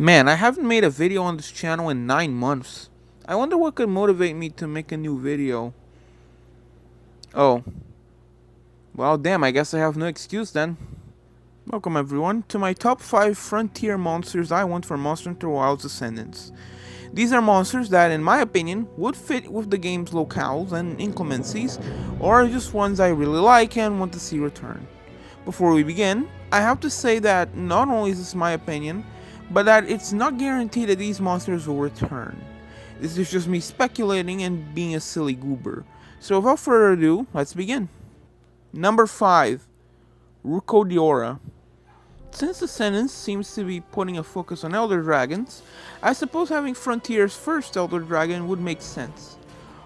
Man, I haven't made a video on this channel in 9 months. I wonder what could motivate me to make a new video. Oh, well damn, I guess I have no excuse then. Welcome everyone to my top 5 frontier monsters I want for Monster Hunter Wilds Ascendance. These are monsters that, in my opinion, would fit with the game's locales and inclemencies, or are just ones I really like and want to see return. Before we begin, I have to say that not only is this my opinion, but that it's not guaranteed that these monsters will return. This is just me speculating and being a silly goober. So without further ado, let's begin. Number 5. Rucodiora. Since Ascendance seems to be putting a focus on Elder Dragons, I suppose having Frontier's first Elder Dragon would make sense.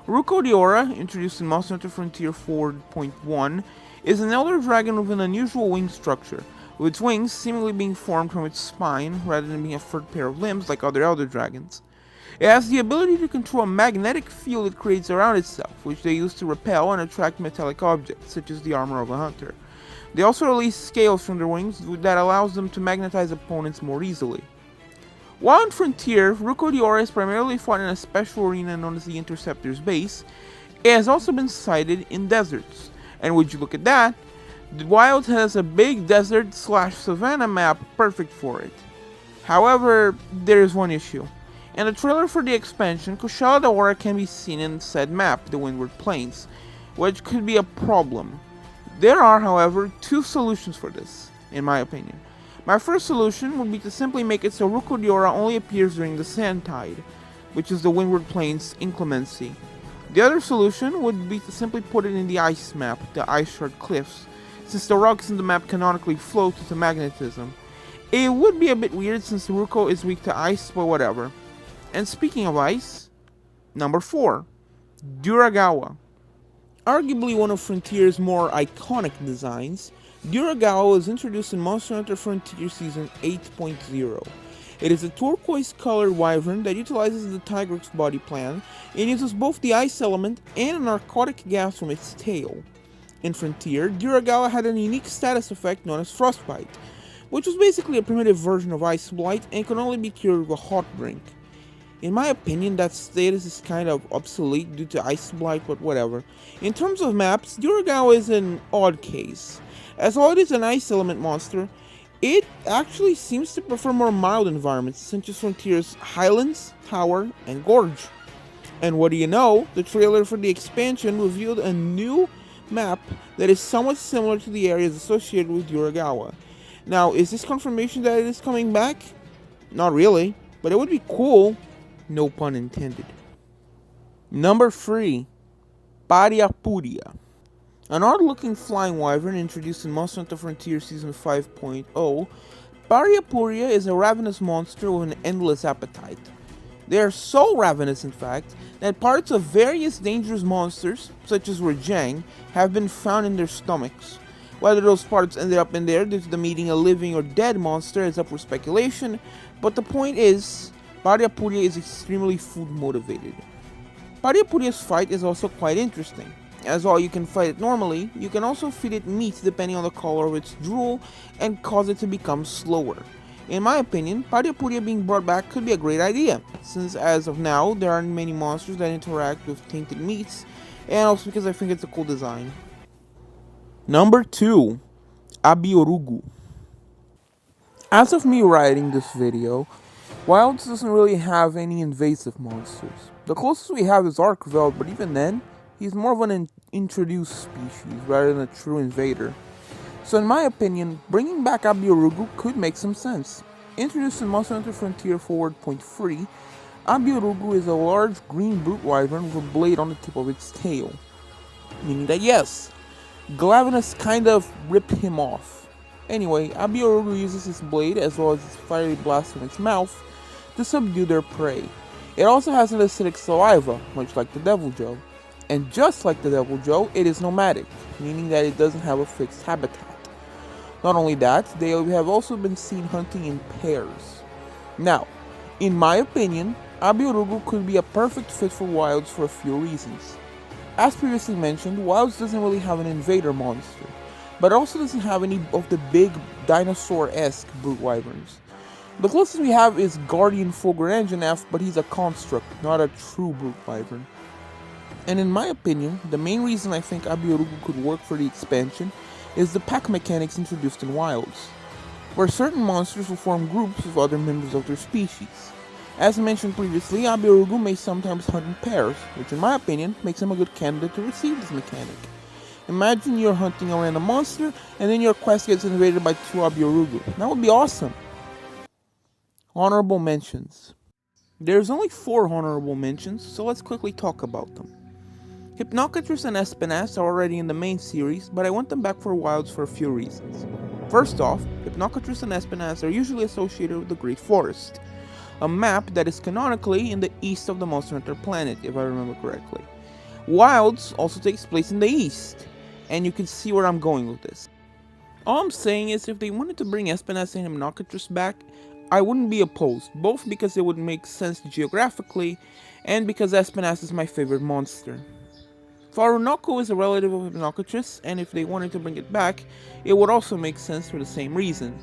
Rucodiora, introduced in Monster Hunter Frontier 4.1, is an Elder Dragon with an unusual wing structure, with its wings seemingly being formed from its spine rather than being a third pair of limbs like other Elder Dragons. It has the ability to control a magnetic field it creates around itself, which they use to repel and attract metallic objects, such as the armor of a hunter. They also release scales from their wings that allows them to magnetize opponents more easily. While in Frontier, Rucodiora is primarily fought in a special arena known as the Interceptor's Base, it has also been sighted in deserts. And would you look at that, the Wild has a big desert/savanna map perfect for it. However, there is one issue. In the trailer for the expansion, Kushala Daora can be seen in said map, the Windward Plains, which could be a problem. There are, however, two solutions for this, in my opinion. My first solution would be to simply make it so Rucodiora only appears during the Sand Tide, which is the Windward Plains inclemency. The other solution would be to simply put it in the ice map, the Ice Shard Cliffs, since the rocks in the map canonically float due to magnetism. It would be a bit weird since Ruko is weak to ice, but whatever. And speaking of ice, number 4, Duragawa. Arguably one of Frontier's more iconic designs, Duragawa was introduced in Monster Hunter Frontier Season 8.0. It is a turquoise-colored wyvern that utilizes the Tigrex body plan and uses both the ice element and a narcotic gas from its tail. In Frontier, Duragawa had a unique status effect known as Frostbite, which was basically a primitive version of Ice Blight and could only be cured with a hot drink. In my opinion, that status is kind of obsolete due to Ice Blight, but whatever. In terms of maps, Duragawa is an odd case. As while it is an ice element monster, it actually seems to prefer more mild environments, such as Frontier's Highlands, Tower, and Gorge. And what do you know, the trailer for the expansion revealed a new map that is somewhat similar to the areas associated with Duragawa. Now, is this confirmation that it is coming back? Not really, but it would be cool. No pun intended. Number 3. Pariapuria. An odd-looking flying wyvern introduced in Monster Hunter Frontier Season 5.0, Pariapuria is a ravenous monster with an endless appetite. They are so ravenous, in fact, that parts of various dangerous monsters, such as Rajang, have been found in their stomachs. Whether those parts ended up in there due to them eating a living or dead monster is up for speculation, but the point is, Pariapuria is extremely food motivated. Pariapuria's fight is also quite interesting. As while you can fight it normally, you can also feed it meat depending on the color of its drool and cause it to become slower. In my opinion, Pariapuria being brought back could be a great idea, since as of now, there aren't many monsters that interact with tainted meats, and also because I think it's a cool design. Number 2. Abiorugu. As of me writing this video, Wilds doesn't really have any invasive monsters. The closest we have is Archveld, but even then, he's more of an introduced species rather than a true invader. So in my opinion, bringing back Abiorugu could make some sense. Introduced in Monster Hunter Frontier 4.3, Abiorugu is a large green brute wyvern with a blade on the tip of its tail. Meaning that yes, Glavenus kind of ripped him off. Anyway, Abiorugu uses his blade as well as its fiery blast from its mouth to subdue their prey. It also has an acidic saliva, much like the Deviljho. And just like the Deviljho, it is nomadic, meaning that it doesn't have a fixed habitat. Not only that, they have also been seen hunting in pairs. Now, in my opinion, Abiorugu could be a perfect fit for Wilds for a few reasons. As previously mentioned, Wilds doesn't really have an invader monster, but also doesn't have any of the big dinosaur-esque brute wyverns. The closest we have is Guardian Fulgur Engine F, but he's a construct, not a true brute wyvern. And in my opinion, the main reason I think Abiyorugu could work for the expansion is the pack mechanics introduced in Wilds, where certain monsters will form groups with other members of their species. As mentioned previously, Abiyorugu may sometimes hunt in pairs, which in my opinion makes him a good candidate to receive this mechanic. Imagine you're hunting a random monster, and then your quest gets invaded by two Abiyorugu. That would be awesome. Honorable mentions. There's only 4 honorable mentions, so let's quickly talk about them. Hypnocatrus and Espinas are already in the main series, but I want them back for Wilds for a few reasons. First off, Hypnocatrus and Espinas are usually associated with the Great Forest, a map that is canonically in the east of the Monster Hunter planet, if I remember correctly. Wilds also takes place in the east, and you can see where I'm going with this. All I'm saying is if they wanted to bring Espinas and Hypnocatrus back, I wouldn't be opposed, both because it would make sense geographically, and because Espinas is my favorite monster. Farunoko is a relative of Hypnocatrus, and if they wanted to bring it back, it would also make sense for the same reason.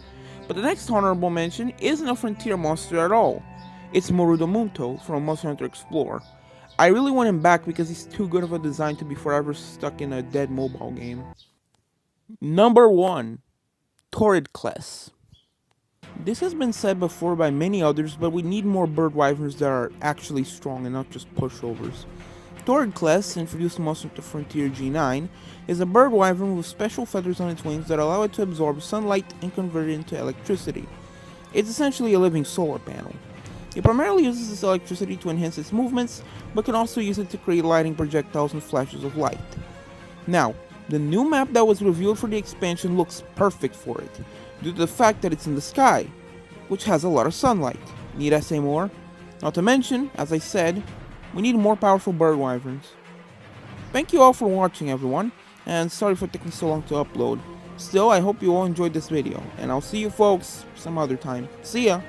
But the next honorable mention isn't a frontier monster at all. It's Morudomunto from Monster Hunter Explorer. I really want him back because he's too good of a design to be forever stuck in a dead mobile game. Number 1. Torridcless. This has been said before by many others, but we need more bird wyverns that are actually strong and not just pushovers. Torridcless, introduced in Monster Hunter Frontier G9, is a bird wyvern with special feathers on its wings that allow it to absorb sunlight and convert it into electricity. It's essentially a living solar panel. It primarily uses this electricity to enhance its movements, but can also use it to create lighting projectiles and flashes of light. Now, the new map that was revealed for the expansion looks perfect for it, due to the fact that it's in the sky, which has a lot of sunlight. Need I say more? Not to mention, as I said, we need more powerful bird wyverns. Thank you all for watching, everyone, and sorry for taking so long to upload. Still, I hope you all enjoyed this video, and I'll see you folks some other time. See ya!